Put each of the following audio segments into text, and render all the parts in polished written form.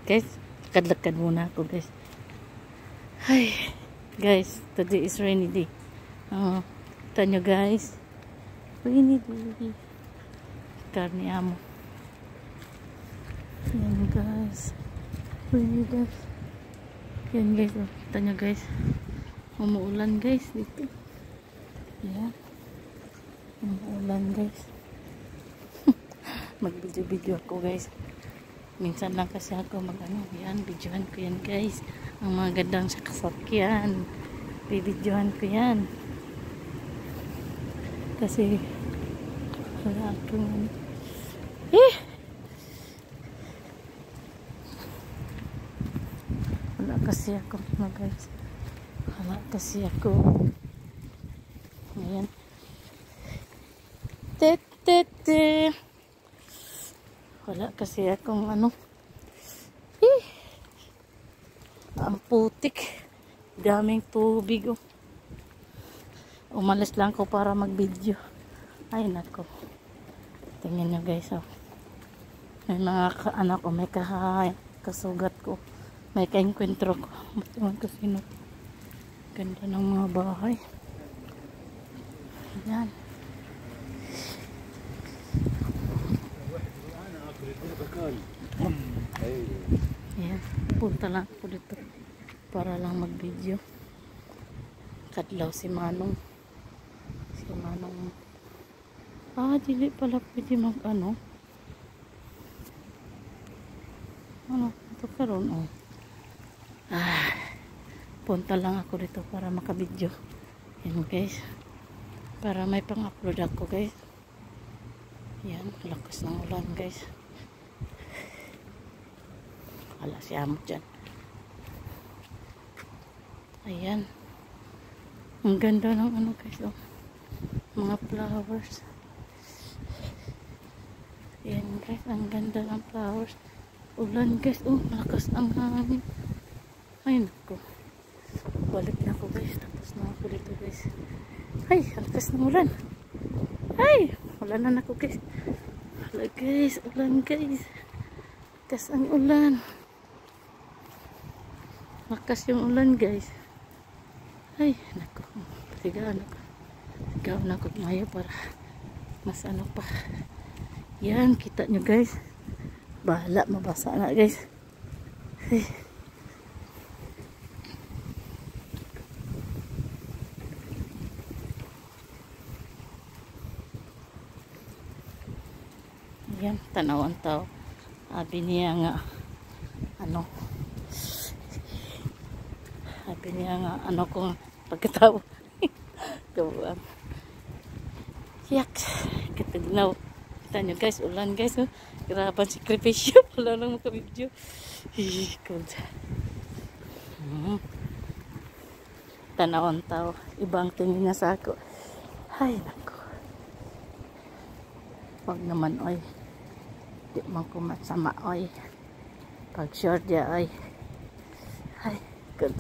Guys, lakad-lakad muna ako guys. Ay, guys, today is rainy day. Kita nyo guys. Rainy day. Karni amo. Yan guys. Rainy day. Yan guys, kita nyo guys. Umuulan guys dito. Yan. Umuulan guys. Mag-video-video ako guys. Minsan lang kasi ako yan, videohan ko yan guys. Ang mga gandang sa kasakyan. Bibidyohan ko yan. Kasi wala akong wala kasi ako guys. Wala kasi ako. Ayan. Te. Wala kasi akong ang putik. Daming tubig oh. Umalis lang ko para mag-video. Ay nako. Tingnan nyo guys oh. May mga anak ko, may kasugat ko. May kainkwentro ko. Matiwan ko sino. Ganda ng mga bahay. Ayan. Ayan, punta lang ako dito para lang mag-video. Kadlaw si Manong. Dili pala pwede mag ito karon oh. Punta lang ako dito para maka-video. Yan guys. Para may pang-upload ako guys. Yan, lakas ng ulan guys. Wala si amo dyan. Ayan. Ang ganda ng guys oh. Mga flowers. Ayan guys, ang ganda ng flowers. Ulan guys, oh, malakas ang hangin. Ay naku. Balik na ako guys, tapos na ako dito guys. Ay, lakas ng ulan. Ay, ulan na ako guys. Wala guys, ulan guys. Lakas ang ulan. Lakas yung ulan guys. Ay, naku. Patigaan ako. Patigaan ako maya para mas pa. Yan, kita nyo guys. Bahala, mabasa na guys. Ay. Yan, tanawan tao. Abi niya nga abi niya nga kung pagkatao. Kabuang. Yak, katagnaw. Kita nyo guys, ulan guys oh. Grabe sakripisyo. Wala lang maka-video. Tanawang tao. Ibang tingin niya sa ako. Ay nako. Wag naman oy. Di man ko masama oy. Pag short ya oy. Ay good.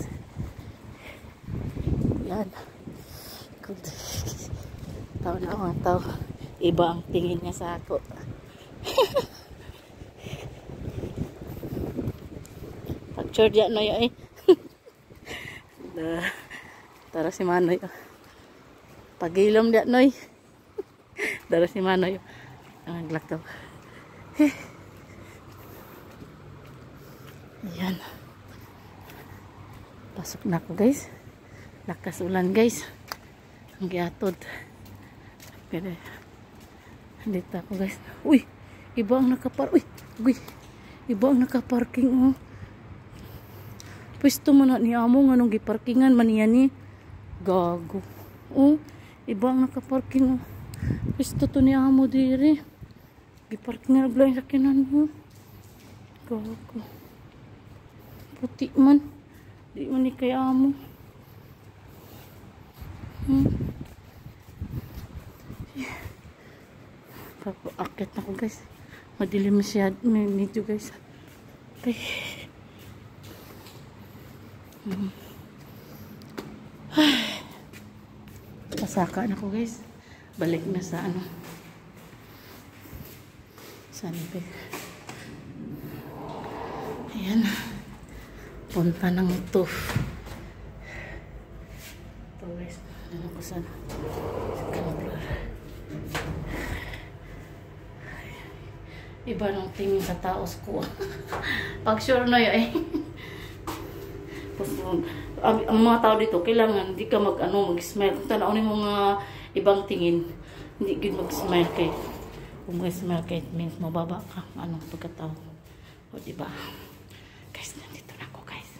Yan. Good. Tao na ang tao. Iba ang tingin niya sa ako. Pag-short ya no yun tara si Manoy. Pag-ilom ya no tara si Manoy. Ang naglakaw. Ayan. Pasok na ako guys. Lakas ulan guys. Ang giatod. Pero dito ako guys. Uy, iba ang iba ang nakaparking oh. Pwesto man na ni amo nga nung giparkingan man niya ni. Gago. Oh, iba ang nakaparking oh. Pwesto to ni amo diri. Giparkingan agla yung sakinan mo. Gago. Puti man. Di man ni kay amo. Akit na ko guys. Madilim siya medyo guys. Okay. Pasaka na ko guys. Balik na sa saan ba? Ayan. Ayan. Punta ng ito. Ito guys. Ano ko sana? Second floor. Iba nung tingin sa taos ko. Pag sure na yun eh. Ang mga tao dito, kailangan hindi ka mag-smile. Kung tanawin mo mga ibang tingin, hindi good mag-smile kayo. Kung mag-smile kayo, it means mababa ka. Anong pagkatao. O diba? Guys, nandito na ako guys.